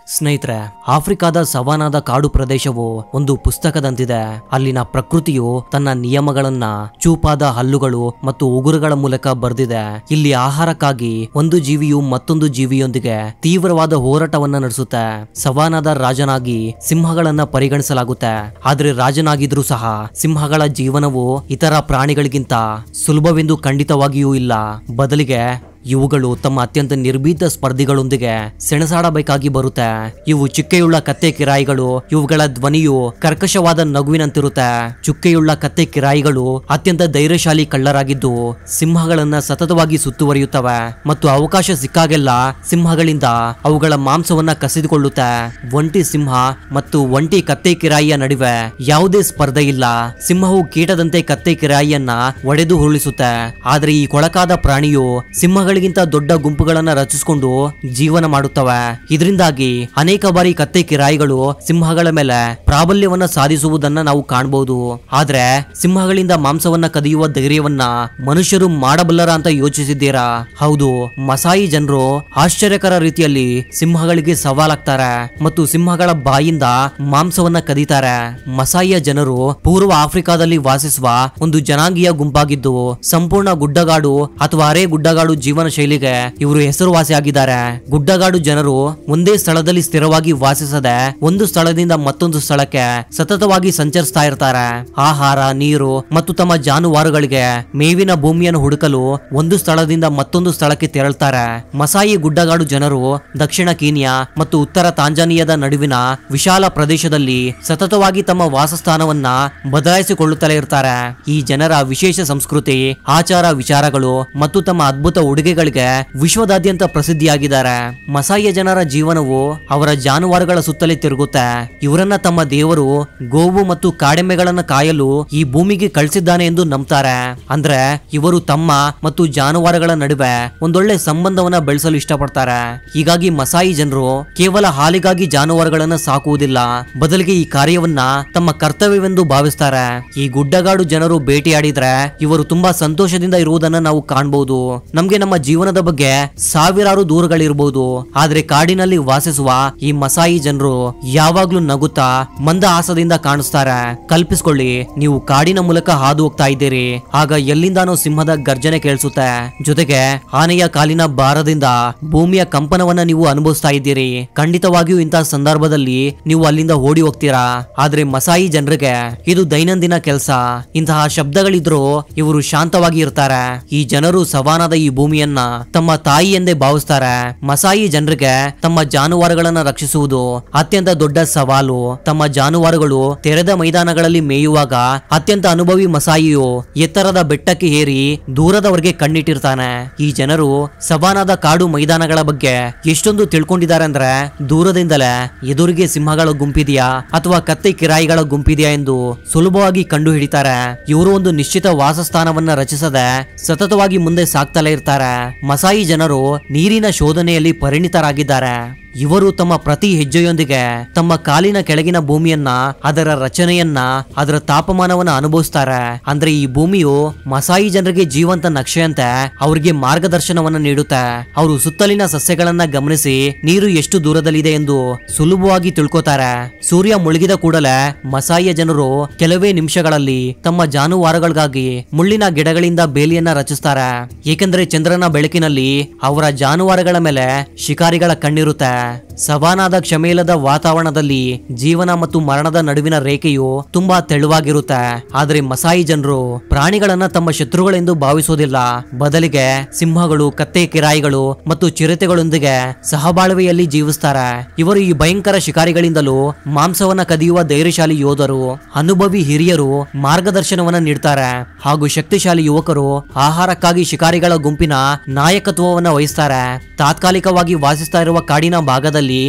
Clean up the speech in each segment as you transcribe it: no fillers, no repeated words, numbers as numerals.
ಸ್ನೇಹಿತರೆ, ಆಫ್ರಿಕಾದ ಸವಾನಾದ ಕಾಡು ಪ್ರದೇಶವು ಒಂದು ಪುಸ್ತಕದಂತಿದೆ. ಅಲ್ಲಿನ ಪ್ರಕೃತಿಯು ತನ್ನ ನಿಯಮಗಳನ್ನ ಚೂಪಾದ ಹಲ್ಲುಗಳು ಮತ್ತು ಉಗುರುಗಳ ಮೂಲಕ ಬರೆದಿದೆ. ಇಲ್ಲಿ ಆಹಾರಕ್ಕಾಗಿ ಒಂದು ಜೀವಿಯು ಮತ್ತೊಂದು ಜೀವಿಯೊಂದಿಗೆ ತೀವ್ರವಾದ ಹೋರಾಟವನ್ನ ನಡೆಸುತ್ತೆ. ಸವಾನಾದ ರಾಜನಾಗಿ ಸಿಂಹಗಳನ್ನ ಪರಿಗಣಿಸಲಾಗುತ್ತೆ. ಆದ್ರೆ ರಾಜನಾಗಿದ್ರೂ ಸಹ ಸಿಂಹಗಳ ಜೀವನವು ಇತರ ಪ್ರಾಣಿಗಳಿಗಿಂತ ಸುಲಭವೆಂದು ಖಂಡಿತವಾಗಿಯೂ ಇಲ್ಲ. ಬದಲಿಗೆ ಇವುಗಳು ತಮ್ಮ ಅತ್ಯಂತ ನಿರ್ಭೀತ ಸ್ಪರ್ಧಿಗಳೊಂದಿಗೆ ಸೆಣಸಾಡಬೇಕಾಗಿ ಬರುತ್ತೆ. ಇವು ಚುಕ್ಕೆಯುಳ್ಳ ಕತ್ತೆ ಕಿರಾಯಿಗಳು. ಇವುಗಳ ಧ್ವನಿಯು ಕರ್ಕಶವಾದ ನಗುವಿನಂತಿರುತ್ತೆ. ಚುಕ್ಕೆಯುಳ್ಳ ಕತ್ತೆ ಕಿರಾಯಿಗಳು ಅತ್ಯಂತ ಧೈರ್ಯಶಾಲಿ ಕಳ್ಳರಾಗಿದ್ದು ಸಿಂಹಗಳನ್ನ ಸತತವಾಗಿ ಸುತ್ತುವರಿಯುತ್ತವೆ ಮತ್ತು ಅವಕಾಶ ಸಿಕ್ಕಾಗೆಲ್ಲ ಸಿಂಹಗಳಿಂದ ಅವುಗಳ ಮಾಂಸವನ್ನ ಕಸಿದುಕೊಳ್ಳುತ್ತೆ. ಒಂಟಿ ಸಿಂಹ ಮತ್ತು ಒಂಟಿ ಕತ್ತೆ ಕಿರಾಯಿಯ ನಡುವೆ ಯಾವುದೇ ಸ್ಪರ್ಧೆ ಇಲ್ಲ. ಸಿಂಹವು ಕೀಟದಂತೆ ಕತ್ತೆ ಕಿರಾಯಿಯನ್ನ ಒಡೆದು ಉರುಳಿಸುತ್ತೆ. ಆದ್ರೆ ಈ ಕೊಳಕಾದ ಪ್ರಾಣಿಯು ಸಿಂಹಗಳಿಗಿಂತ ದೊಡ್ಡ ಗುಂಪುಗಳನ್ನ ರಚಿಸಿಕೊಂಡು ಜೀವನ ಮಾಡುತ್ತವೆ. ಇದರಿಂದಾಗಿ ಅನೇಕ ಬಾರಿ ಕತ್ತೆ ಕಿರಾಯಿಗಳು ಸಿಂಹಗಳ ಮೇಲೆ ಪ್ರಾಬಲ್ಯವನ್ನ ಸಾಧಿಸುವುದನ್ನ ನಾವು ಕಾಣಬಹುದು. ಆದ್ರೆ ಸಿಂಹಗಳಿಂದ ಮಾಂಸವನ್ನ ಕದಿಯುವ ಧೈರ್ಯವನ್ನ ಮನುಷ್ಯರು ಮಾಡಬಲ್ಲರ ಅಂತ ಯೋಚಿಸಿದ್ದೀರಾ? ಹೌದು, ಮಸಾಯಿ ಜನರು ಆಶ್ಚರ್ಯಕರ ರೀತಿಯಲ್ಲಿ ಸಿಂಹಗಳಿಗೆ ಸವಾಲಾಗ್ತಾರೆ ಮತ್ತು ಸಿಂಹಗಳ ಬಾಯಿಂದ ಮಾಂಸವನ್ನ ಕದೀತಾರೆ. ಮಸಾಯಿಯ ಜನರು ಪೂರ್ವ ಆಫ್ರಿಕಾದಲ್ಲಿ ವಾಸಿಸುವ ಒಂದು ಜನಾಂಗೀಯ ಗುಂಪಾಗಿದ್ದು ಸಂಪೂರ್ಣ ಗುಡ್ಡಗಾಡು ಅಥವಾ ಅರೆ ಗುಡ್ಡಗಾಡು ಜೀವನ ಶೈಲಿಗೆ ಇವರು ಹೆಸರುವಾಸಿಯಾಗಿದ್ದಾರೆ. ಗುಡ್ಡಗಾಡು ಜನರು ಒಂದೇ ಸ್ಥಳದಲ್ಲಿ ಸ್ಥಿರವಾಗಿ ವಾಸಿಸದೆ ಒಂದು ಸ್ಥಳದಿಂದ ಮತ್ತೊಂದು ಸ್ಥಳಕ್ಕೆ ಸತತವಾಗಿ ಸಂಚರಿಸ್ತಾ ಇರ್ತಾರೆ. ಆಹಾರ, ನೀರು ಮತ್ತು ತಮ್ಮ ಜಾನುವಾರುಗಳಿಗೆ ಮೇವಿನ ಭೂಮಿಯನ್ನು ಹುಡುಕಲು ಒಂದು ಸ್ಥಳದಿಂದ ಮತ್ತೊಂದು ಸ್ಥಳಕ್ಕೆ ತೆರಳುತ್ತಾರೆ. ಮಸಾಯಿ ಗುಡ್ಡಗಾಡು ಜನರು ದಕ್ಷಿಣ ಕೀನ್ಯಾ ಮತ್ತು ಉತ್ತರ ತಾಂಜಾನಿಯಾದ ನಡುವಿನ ವಿಶಾಲ ಪ್ರದೇಶದಲ್ಲಿ ಸತತವಾಗಿ ತಮ್ಮ ವಾಸಸ್ಥಾನವನ್ನ ಬದಲಾಯಿಸಿಕೊಳ್ಳುತ್ತಲೇ ಇರ್ತಾರೆ. ಈ ಜನರ ವಿಶೇಷ ಸಂಸ್ಕೃತಿ, ಆಚಾರ ವಿಚಾರಗಳು ಮತ್ತು ತಮ್ಮ ಅದ್ಭುತ ಉಡುಗೆಗಳಿಗೆ ವಿಶ್ವದಾದ್ಯಂತ ಪ್ರಸಿದ್ಧಿಯಾಗಿದ್ದಾರೆ. ಮಸಾಯಿಯ ಜನರ ಜೀವನವು ಅವರ ಜಾನುವಾರುಗಳ ಸುತ್ತಲೇ ತಿರುಗುತ್ತೆ. ಇವರನ್ನ ತಮ್ಮ ದೇವರು ಗೋವು ಮತ್ತು ಕಾಡೆಮ್ಮೆಗಳನ್ನ ಕಾಯಲು ಈ ಭೂಮಿಗೆ ಕಳಿಸಿದ್ದಾನೆ ಎಂದು ನಂಬ್ತಾರೆ. ಅಂದ್ರೆ ಇವರು ತಮ್ಮ ಮತ್ತು ಜಾನುವಾರುಗಳ ನಡುವೆ ಒಂದೊಳ್ಳೆ ಸಂಬಂಧವನ್ನ ಬೆಳೆಸಲು ಇಷ್ಟಪಡ್ತಾರೆ. ಹೀಗಾಗಿ ಮಸಾಯಿ ಜನರು ಕೇವಲ ಹಾಲಿಗಾಗಿ ಜಾನುವಾರುಗಳನ್ನ ಸಾಕುವುದಿಲ್ಲ, ಬದಲಿಗೆ ಈ ಕಾರ್ಯವನ್ನ ತಮ್ಮ ಕರ್ತವ್ಯವೆಂದು ಭಾವಿಸ್ತಾರೆ. ಈ ಗುಡ್ಡಗಾಡು ಜನರು ಭೇಟಿಯಾಡಿದ್ರೆ ಇವರು ತುಂಬಾ ಸಂತೋಷದಿಂದ ಇರುವುದನ್ನ ನಾವು ಕಾಣಬಹುದು. ನಮ್ಗೆ ನಮ್ಮ ಜೀವನದ ಬಗ್ಗೆ ಸಾವಿರಾರು ದೂರಗಳಿರಬಹುದು, ಆದ್ರೆ ಕಾಡಿನಲ್ಲಿ ವಾಸಿಸುವ ಈ ಮಸಾಯಿ ಜನರು ಯಾವಾಗ್ಲೂ ನಗುತ್ತಾ ಮಂದಹಾಸದಿಂದ ಕಾಣಿಸ್ತಾರೆ. ಕಲ್ಪಿಸ್ಕೊಳ್ಳಿ, ನೀವು ಕಾಡಿನ ಮೂಲಕ ಹಾದು ಹೋಗ್ತಾ ಇದ್ದೀರಿ. ಆಗ ಎಲ್ಲಿಂದಾನೋ ಸಿಂಹದ ಗರ್ಜನೆ ಕೇಳಿಸುತ್ತೆ. ಜೊತೆಗೆ ಆನೆಯ ಕಾಲಿನ ಭಾರದಿಂದ ಭೂಮಿಯ ಕಂಪನವನ್ನ ನೀವು ಅನುಭವಿಸ್ತಾ ಇದ್ದೀರಿ. ಖಂಡಿತವಾಗಿಯೂ ಇಂತಹ ಸಂದರ್ಭದಲ್ಲಿ ನೀವು ಅಲ್ಲಿಂದ ಓಡಿ ಹೋಗ್ತೀರಾ. ಆದ್ರೆ ಮಸಾಯಿ ಜನರಿಗೆ ಇದು ದೈನಂದಿನ ಕೆಲಸ. ಇಂತಹ ಶಬ್ದಗಳಿದ್ರು ಇವರು ಶಾಂತವಾಗಿ ಇರ್ತಾರೆ. ಈ ಜನರು ಸವಾನಾದ ಈ ಭೂಮಿಯನ್ನ ತಮ್ಮ ತಾಯಿ ಎಂದೇ ಭಾವಿಸ್ತಾರೆ. ಮಸಾಯಿ ಜನರಿಗೆ ತಮ್ಮ ಜಾನುವಾರುಗಳನ್ನ ರಕ್ಷಿಸುವುದು ಅತ್ಯಂತ ದೊಡ್ಡ ಸವಾಲು. ತಮ್ಮ ಜಾನುವಾರುಗಳು ತೆರೆದ ಮೈದಾನಗಳಲ್ಲಿ ಮೇಯುವಾಗ ಅತ್ಯಂತ ಅನುಭವಿ ಮಸಾಯಿಯು ಎತ್ತರದ ಬೆಟ್ಟಕ್ಕೆ ಏರಿ ದೂರದವರೆಗೆ ಕಣ್ಣಿಟ್ಟಿರ್ತಾನೆ. ಈ ಜನರು ಸವಾನಾದ ಕಾಡು ಮೈದಾನಗಳ ಬಗ್ಗೆ ಎಷ್ಟೊಂದು ತಿಳ್ಕೊಂಡಿದ್ದಾರೆ ಅಂದ್ರೆ ದೂರದಿಂದಲೇ ಎದುರಿಗೆ ಸಿಂಹಗಳ ಗುಂಪಿದೆಯಾ ಅಥವಾ ಕತ್ತೆ ಕಿರಾಯಿಗಳ ಗುಂಪಿದೆಯಾ ಎಂದು ಸುಲಭವಾಗಿ ಕಂಡು ಹಿಡಿತಾರೆ. ಇವರು ಒಂದು ನಿಶ್ಚಿತ ವಾಸಸ್ಥಾನವನ್ನ ರಚಿಸದೆ ಸತತವಾಗಿ ಮುಂದೆ ಸಾಕ್ತಲೇ ಇರ್ತಾರೆ. ಮಸಾಯಿ ಜನರು ನೀರಿನ ಶೋಧನೆಯಲ್ಲಿ ಪರಿಣಿತರಾಗಿದ್ದಾರೆ. ಇವರು ತಮ್ಮ ಪ್ರತಿ ಹೆಜ್ಜೆಯೊಂದಿಗೆ ತಮ್ಮ ಕಾಲಿನ ಕೆಳಗಿನ ಭೂಮಿಯನ್ನ, ಅದರ ರಚನೆಯನ್ನ, ಅದರ ತಾಪಮಾನವನ್ನ ಅನುಭವಿಸ್ತಾರೆ. ಅಂದ್ರೆ ಈ ಭೂಮಿಯು ಮಸಾಯಿ ಜನರಿಗೆ ಜೀವಂತ ನಕ್ಷೆಯಂತೆ ಅವರಿಗೆ ಮಾರ್ಗದರ್ಶನವನ್ನ ನೀಡುತ್ತೆ. ಅವರು ಸುತ್ತಲಿನ ಸಸ್ಯಗಳನ್ನ ಗಮನಿಸಿ ನೀರು ಎಷ್ಟು ದೂರದಲ್ಲಿದೆ ಎಂದು ಸುಲಭವಾಗಿ ತಿಳ್ಕೋತಾರೆ. ಸೂರ್ಯ ಮುಳುಗಿದ ಕೂಡಲೇ ಮಸಾಯಿಯ ಜನರು ಕೆಲವೇ ನಿಮಿಷಗಳಲ್ಲಿ ತಮ್ಮ ಜಾನುವಾರುಗಳಿಗಾಗಿ ಮುಳ್ಳಿನ ಗಿಡಗಳಿಂದ ಬೇಲಿಯನ್ನ ರಚಿಸ್ತಾರೆ. ಏಕೆಂದ್ರೆ ಚಂದ್ರನ ಬೆಳಕಿನಲ್ಲಿ ಅವರ ಜಾನುವಾರುಗಳ ಮೇಲೆ ಶಿಕಾರಿಗಳ ಕಣ್ಣಿರುತ್ತೆ. ಸವಾನಾದ ಕ್ಷಮೆಯಿಲ್ಲದ ವಾತಾವರಣದಲ್ಲಿ ಜೀವನ ಮತ್ತು ಮರಣದ ನಡುವಿನ ರೇಖೆಯು ತುಂಬಾ ತೆಳುವಾಗಿರುತ್ತೆ. ಆದ್ರೆ ಮಸಾಯಿ ಜನರು ಪ್ರಾಣಿಗಳನ್ನ ತಮ್ಮ ಶತ್ರುಗಳೆಂದು ಭಾವಿಸುವುದಿಲ್ಲ. ಬದಲಿಗೆ ಸಿಂಹಗಳು, ಕತ್ತೆ ಕಿರಾಯಿಗಳು ಮತ್ತು ಚಿರತೆಗಳೊಂದಿಗೆ ಸಹಬಾಳ್ವೆಯಲ್ಲಿ ಜೀವಿಸ್ತಾರೆ. ಇವರು ಈ ಭಯಂಕರ ಶಿಕಾರಿಗಳಿಂದಲೂ ಮಾಂಸವನ್ನ ಕದಿಯುವ ಧೈರ್ಯಶಾಲಿ ಯೋಧರು. ಅನುಭವಿ ಹಿರಿಯರು ಮಾರ್ಗದರ್ಶನವನ್ನ ನೀಡ್ತಾರೆ ಹಾಗೂ ಶಕ್ತಿಶಾಲಿ ಯುವಕರು ಆಹಾರಕ್ಕಾಗಿ ಶಿಕಾರಿಗಳ ಗುಂಪಿನ ನಾಯಕತ್ವವನ್ನ ವಹಿಸ್ತಾರೆ. ತಾತ್ಕಾಲಿಕವಾಗಿ ವಾಸಿಸ್ತಾ ಇರುವ ಕಾಡಿನ ಭಾಗದಲ್ಲಿ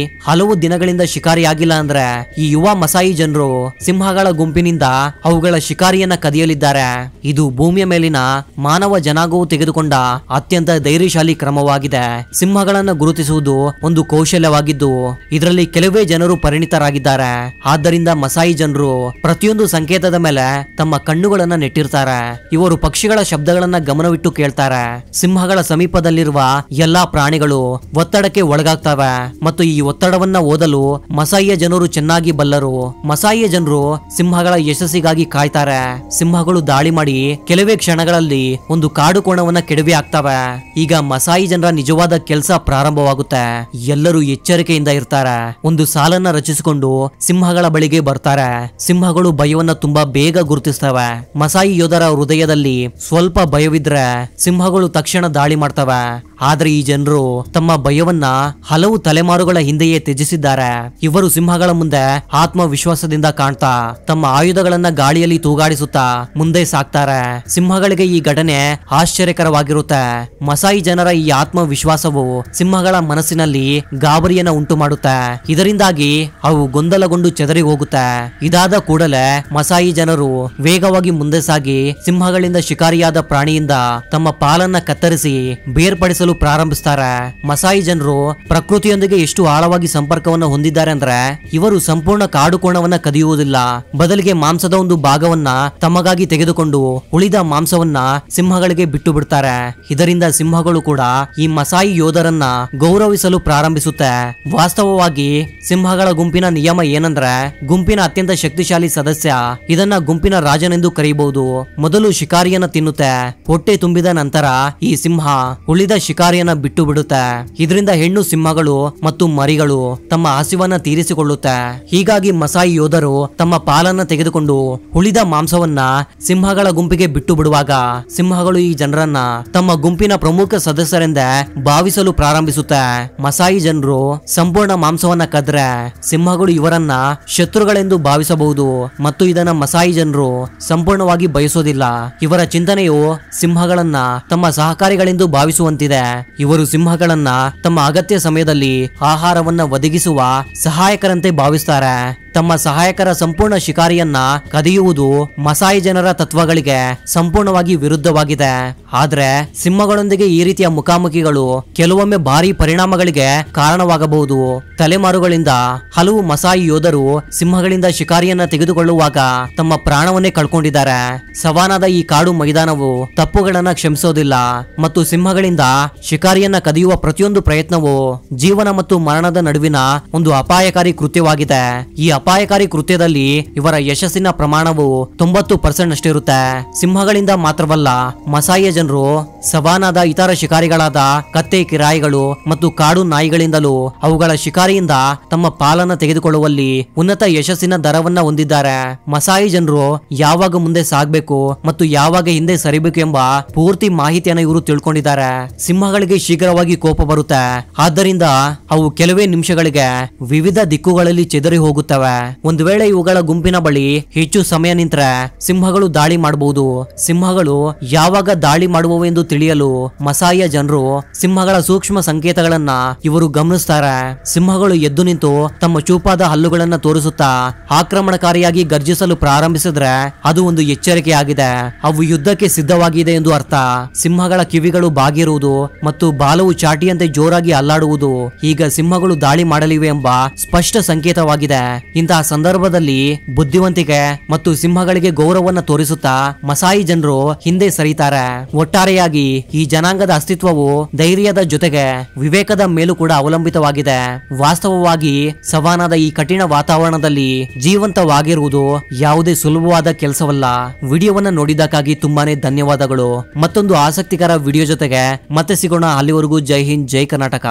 ಹಲವು ದಿನಗಳಿಂದ ಶಿಕಾರಿಯಾಗಿಲ್ಲ ಅಂದ್ರೆ ಈ ಯುವ ಮಸಾಯಿ ಜನರು ಸಿಂಹಗಳ ಗುಂಪಿನಿಂದ ಅವುಗಳ ಶಿಕಾರಿಯನ್ನ ಕದಿಯಲಿದ್ದಾರೆ. ಇದು ಭೂಮಿಯ ಮೇಲಿನ ಮಾನವ ಜನಾಂಗವು ತೆಗೆದುಕೊಂಡ ಅತ್ಯಂತ ಧೈರ್ಯಶಾಲಿ ಕ್ರಮವಾಗಿದೆ. ಸಿಂಹಗಳನ್ನು ಗುರುತಿಸುವುದು ಒಂದು ಕೌಶಲ್ಯವಾಗಿದ್ದು ಇದರಲ್ಲಿ ಕೆಲವೇ ಜನರು ಪರಿಣಿತರಾಗಿದ್ದಾರೆ. ಆದ್ದರಿಂದ ಮಸಾಯಿ ಜನರು ಪ್ರತಿಯೊಂದು ಸಂಕೇತದ ಮೇಲೆ ತಮ್ಮ ಕಣ್ಣುಗಳನ್ನ ನೆಟ್ಟಿರ್ತಾರೆ. ಇವರು ಪಕ್ಷಿಗಳ ಶಬ್ದಗಳನ್ನ ಗಮನವಿಟ್ಟು ಕೇಳ್ತಾರೆ. ಸಿಂಹಗಳ ಸಮೀಪದಲ್ಲಿರುವ ಎಲ್ಲಾ ಪ್ರಾಣಿಗಳು ಒತ್ತಡಕ್ಕೆ ಒಳಗಾಗ್ತವೆ ಮತ್ತು ಈ ಒತ್ತಡವನ್ನ ಓದಲು ಮಸಾಯಿಯ ಜನರು ಚೆನ್ನಾಗಿ ಬಲ್ಲರು. ಮಸಾಯಿಯ ಜನರು ಸಿಂಹಗಳ ಯಶಸ್ಸಿಗಾಗಿ ಕಾಯ್ತಾರೆ. ಸಿಂಹಗಳು ದಾಳಿ ಮಾಡಿ ಕೆಲವೇ ಕ್ಷಣಗಳಲ್ಲಿ ಒಂದು ಕಾಡು ಕೋಣವನ್ನ ಕೆಡವಿ ಹಾಕ್ತವೆ. ಈಗ ಮಸಾಯಿ ಜನರ ನಿಜವಾದ ಕೆಲಸ ಪ್ರಾರಂಭವಾಗುತ್ತೆ. ಎಲ್ಲರೂ ಎಚ್ಚರಿಕೆಯಿಂದ ಇರ್ತಾರೆ. ಒಂದು ಸಾಲನ್ನ ರಚಿಸಿಕೊಂಡು ಸಿಂಹಗಳ ಬಳಿಗೆ ಬರ್ತಾರೆ. ಸಿಂಹಗಳು ಭಯವನ್ನ ತುಂಬಾ ಬೇಗ ಗುರುತಿಸ್ತವೆ. ಮಸಾಯಿ ಯೋಧರ ಹೃದಯದಲ್ಲಿ ಸ್ವಲ್ಪ ಭಯವಿದ್ರೆ ಸಿಂಹಗಳು ತಕ್ಷಣ ದಾಳಿ ಮಾಡ್ತವೆ. ಆದ್ರೆ ಈ ಜನರು ತಮ್ಮ ಭಯವನ್ನ ಹಲವು ತಲೆಮಾರುಗಳ ಹಿಂದೆಯೇ ತ್ಯಜಿಸಿದ್ದಾರೆ. ಇವರು ಸಿಂಹಗಳ ಮುಂದೆ ಆತ್ಮವಿಶ್ವಾಸದಿಂದ ಕಾಣ್ತಾ ತಮ್ಮ ಆಯುಧಗಳನ್ನ ಗಾಳಿಯಲ್ಲಿ ತೂಗಾಡಿಸುತ್ತಾ ಮುಂದೆ ಸಾಕ್ತಾರೆ. ಸಿಂಹಗಳಿಗೆ ಈ ಘಟನೆ ಆಶ್ಚರ್ಯಕರವಾಗಿರುತ್ತೆ. ಮಸಾಯಿ ಜನರ ಈ ಆತ್ಮವಿಶ್ವಾಸವು ಸಿಂಹಗಳ ಮನಸ್ಸಿನಲ್ಲಿ ಗಾಬರಿಯನ್ನ ಉಂಟು ಮಾಡುತ್ತೆ. ಇದರಿಂದಾಗಿ ಅವು ಗೊಂದಲಗೊಂಡು ಚೆದರಿ ಹೋಗುತ್ತೆ. ಇದಾದ ಕೂಡಲೇ ಮಸಾಯಿ ಜನರು ವೇಗವಾಗಿ ಮುಂದೆ ಸಾಗಿ ಸಿಂಹಗಳಿಂದ ಶಿಕಾರಿಯಾದ ಪ್ರಾಣಿಯಿಂದ ತಮ್ಮ ಪಾಲನ್ನ ಕತ್ತರಿಸಿ ಬೇರ್ಪಡಿಸಲು ಪ್ರಾರಂಭಿಸ್ತಾರೆ. ಮಸಾಯಿ ಜನರು ಪ್ರಕೃತಿಯೊಂದಿಗೆ ಎಷ್ಟು ಆಳವಾಗಿ ಸಂಪರ್ಕವನ್ನು ಹೊಂದಿದ್ದಾರೆ ಅಂದ್ರೆ ಇವರು ಸಂಪೂರ್ಣ ಕಾಡು ಕೋಣವನ್ನ ಕದಿಯುವುದಿಲ್ಲ. ಬದಲಿಗೆ ಮಾಂಸದ ಒಂದು ಭಾಗವನ್ನ ತಮಗಾಗಿ ತೆಗೆದುಕೊಂಡು ಉಳಿದ ಮಾಂಸವನ್ನ ಸಿಂಹಗಳಿಗೆ ಬಿಟ್ಟು ಬಿಡ್ತಾರೆ. ಇದರಿಂದ ಸಿಂಹಗಳು ಕೂಡ ಈ ಮಸಾಯಿ ಯೋಧರನ್ನ ಗೌರವಿಸಲು ಪ್ರಾರಂಭಿಸುತ್ತೆ. ವಾಸ್ತವವಾಗಿ ಸಿಂಹಗಳ ಗುಂಪಿನ ನಿಯಮ ಏನಂದ್ರೆ ಗುಂಪಿನ ಅತ್ಯಂತ ಶಕ್ತಿಶಾಲಿ ಸದಸ್ಯ ಇದನ್ನ ಗುಂಪಿನ ರಾಜನೆಂದು ಕರೆಯಬಹುದು. ಮೊದಲು ಶಿಕಾರಿಯನ್ನ ತಿನ್ನುತ್ತೆ. ಹೊಟ್ಟೆ ತುಂಬಿದ ನಂತರ ಈ ಸಿಂಹ ಉಳಿದ ಶಿಕಾರಿಯನ್ನ ಬಿಟ್ಟು ಬಿಡುತ್ತೆ. ಇದರಿಂದ ಹೆಣ್ಣು ಸಿಂಹಗಳು ಮತ್ತು ಮರಿಗಳು ತಮ್ಮ ಹಸಿವನ್ನ ತೀರಿಸಿಕೊಳ್ಳುತ್ತೆ. ಹೀಗಾಗಿ ಮಸಾಯಿ ಯೋಧರು ತಮ್ಮ ಪಾಲನ್ನ ತೆಗೆದುಕೊಂಡು ಉಳಿದ ಮಾಂಸವನ್ನ ಸಿಂಹಗಳ ಗುಂಪಿಗೆ ಬಿಟ್ಟು ಬಿಡುವಾಗ ಸಿಂಹಗಳು ಈ ಜನರನ್ನ ತಮ್ಮ ಗುಂಪಿನ ಪ್ರಮುಖ ಸದಸ್ಯರೆಂದೇ ಭಾವಿಸಲು ಪ್ರಾರಂಭಿಸುತ್ತೆ. ಮಸಾಯಿ ಜನರು ಸಂಪೂರ್ಣ ಮಾಂಸವನ್ನ ಕದ್ರೆ ಸಿಂಹಗಳು ಇವರನ್ನ ಶತ್ರುಗಳೆಂದು ಭಾವಿಸಬಹುದು ಮತ್ತು ಇದನ್ನ ಮಸಾಯಿ ಜನರು ಸಂಪೂರ್ಣವಾಗಿ ಬಯಸೋದಿಲ್ಲ. ಇವರ ಚಿಂತನೆಯು ಸಿಂಹಗಳನ್ನ ತಮ್ಮ ಸಹಕಾರಿಗಳೆಂದು ಭಾವಿಸುವಂತಿದೆ. ಇವರು ಸಿಂಹಗಳನ್ನ ತಮ್ಮ ಅಗತ್ಯ ಸಮಯದಲ್ಲಿ ಆಹಾರವನ್ನ ಒದಗಿಸುವ ಸಹಾಯಕರಂತೆ ಭಾವಿಸ್ತಾರೆ. ತಮ್ಮ ಸಹಾಯಕರ ಸಂಪೂರ್ಣ ಶಿಕಾರಿಯನ್ನ ಕದಿಯುವುದು ಮಸಾಯಿ ಜನರ ತತ್ವಗಳಿಗೆ ಸಂಪೂರ್ಣವಾಗಿ ವಿರುದ್ಧವಾಗಿದೆ. ಆದ್ರೆ ಸಿಂಹಗಳೊಂದಿಗೆ ಈ ರೀತಿಯ ಮುಖಾಮುಖಿಗಳು ಕೆಲವೊಮ್ಮೆ ಭಾರಿ ಪರಿಣಾಮಗಳಿಗೆ ಕಾರಣವಾಗಬಹುದು. ತಲೆಮಾರುಗಳಿಂದ ಹಲವು ಮಸಾಯಿ ಯೋಧರು ಸಿಂಹಗಳಿಂದ ಶಿಕಾರಿಯನ್ನ ತೆಗೆದುಕೊಳ್ಳುವಾಗ ತಮ್ಮ ಪ್ರಾಣವನ್ನೇ ಕಳ್ಕೊಂಡಿದ್ದಾರೆ. ಸವಾನಾದ ಈ ಕಾಡು ಮೈದಾನವು ತಪ್ಪುಗಳನ್ನ ಕ್ಷಮಿಸೋದಿಲ್ಲ ಮತ್ತು ಸಿಂಹಗಳಿಂದ ಶಿಕಾರಿಯನ್ನ ಕದಿಯುವ ಪ್ರತಿಯೊಂದು ಪ್ರಯತ್ನವು ಜೀವನ ಮತ್ತು ಮರಣದ ನಡುವಿನ ಒಂದು ಅಪಾಯಕಾರಿ ಕೃತ್ಯವಾಗಿದೆ. ಈ ಅಪಾಯಕಾರಿ ಕೃತ್ಯದಲ್ಲಿ ಇವರ ಯಶಸ್ಸಿನ ಪ್ರಮಾಣವು 90% ಅಷ್ಟಿರುತ್ತೆ. ಸಿಂಹಗಳಿಂದ ಮಾತ್ರವಲ್ಲ, ಮಸಾಯಿಯ ಜನರು ಸವಾನಾದ ಇತರ ಶಿಕಾರಿಗಳಾದ ಕತ್ತೆ, ಕಿರಾಯಿಗಳು ಮತ್ತು ಕಾಡು ನಾಯಿಗಳಿಂದಲೂ ಅವುಗಳ ಶಿಕಾರಿಯಿಂದ ತಮ್ಮ ಪಾಲನ್ನ ತೆಗೆದುಕೊಳ್ಳುವಲ್ಲಿ ಉನ್ನತ ಯಶಸ್ಸಿನ ದರವನ್ನ ಹೊಂದಿದ್ದಾರೆ. ಮಸಾಯಿ ಜನರು ಯಾವಾಗ ಮುಂದೆ ಸಾಗಬೇಕು ಮತ್ತು ಯಾವಾಗ ಹಿಂದೆ ಸರಿಬೇಕು ಎಂಬ ಪೂರ್ತಿ ಮಾಹಿತಿಯನ್ನು ಇವರು ತಿಳ್ಕೊಂಡಿದ್ದಾರೆ. ಸಿಂಹಗಳಿಗೆ ಶೀಘ್ರವಾಗಿ ಕೋಪ ಬರುತ್ತೆ. ಆದ್ದರಿಂದ ಅವು ಕೆಲವೇ ನಿಮಿಷಗಳಿಗೆ ವಿವಿಧ ದಿಕ್ಕುಗಳಲ್ಲಿ ಚೆದರಿ ಹೋಗುತ್ತವೆ. ಒಂದು ವೇಳೆ ಇವುಗಳ ಗುಂಪಿನ ಬಳಿ ಹೆಚ್ಚು ಸಮಯ ನಿಂತರೆ ಸಿಂಹಗಳು ದಾಳಿ ಮಾಡಬಹುದು. ಸಿಂಹಗಳು ಯಾವಾಗ ದಾಳಿ ಮಾಡುವವೆಂದು ತಿಳಿಯಲು ಮಸಾಯಿಯ ಜನರು ಸಿಂಹಗಳ ಸೂಕ್ಷ್ಮ ಸಂಕೇತಗಳನ್ನ ಇವರು ಗಮನಿಸ್ತಾರೆ. ಸಿಂಹಗಳು ಎದ್ದು ನಿಂತು ತಮ್ಮ ಚೂಪಾದ ಹಲ್ಲುಗಳನ್ನ ತೋರಿಸುತ್ತಾ ಆಕ್ರಮಣಕಾರಿಯಾಗಿ ಗರ್ಜಿಸಲು ಪ್ರಾರಂಭಿಸಿದ್ರೆ ಅದು ಒಂದು ಎಚ್ಚರಿಕೆಯಾಗಿದೆ. ಅವು ಯುದ್ಧಕ್ಕೆ ಸಿದ್ಧವಾಗಿದೆ ಎಂದು ಅರ್ಥ. ಸಿಂಹಗಳ ಕಿವಿಗಳು ಬಾಗಿರುವುದು ಮತ್ತು ಬಾಲವು ಚಾಟಿಯಂತೆ ಜೋರಾಗಿ ಅಲ್ಲಾಡುವುದು ಈಗ ಸಿಂಹಗಳು ದಾಳಿ ಮಾಡಲಿವೆ ಎಂಬ ಸ್ಪಷ್ಟ ಸಂಕೇತವಾಗಿದೆ. ಇಂತಹ ಸಂದರ್ಭದಲ್ಲಿ ಬುದ್ಧಿವಂತಿಕೆ ಮತ್ತು ಸಿಂಹಗಳಿಗೆ ಗೌರವವನ್ನು ತೋರಿಸುತ್ತಾ ಮಸಾಯಿ ಜನರು ಹಿಂದೆ ಸರಿತಾರೆ. ಒಟ್ಟಾರೆಯಾಗಿ ಈ ಜನಾಂಗದ ಅಸ್ತಿತ್ವವು ಧೈರ್ಯದ ಜೊತೆಗೆ ವಿವೇಕದ ಮೇಲೂ ಕೂಡ ಅವಲಂಬಿತವಾಗಿದೆ. ವಾಸ್ತವವಾಗಿ ಸವಾನಾದ ಈ ಕಠಿಣ ವಾತಾವರಣದಲ್ಲಿ ಜೀವಂತವಾಗಿರುವುದು ಯಾವುದೇ ಸುಲಭವಾದ ಕೆಲಸವಲ್ಲ. ವಿಡಿಯೋವನ್ನ ನೋಡಿದ್ದಕ್ಕಾಗಿ ತುಂಬಾನೇ ಧನ್ಯವಾದಗಳು. ಮತ್ತೊಂದು ಆಸಕ್ತಿಕರ ವಿಡಿಯೋ ಜೊತೆಗೆ ಮತ್ತೆ ಸಿಗೋಣ. ಅಲ್ಲಿವರೆಗೂ ಜೈ ಹಿಂದ್, ಜೈ ಕರ್ನಾಟಕ.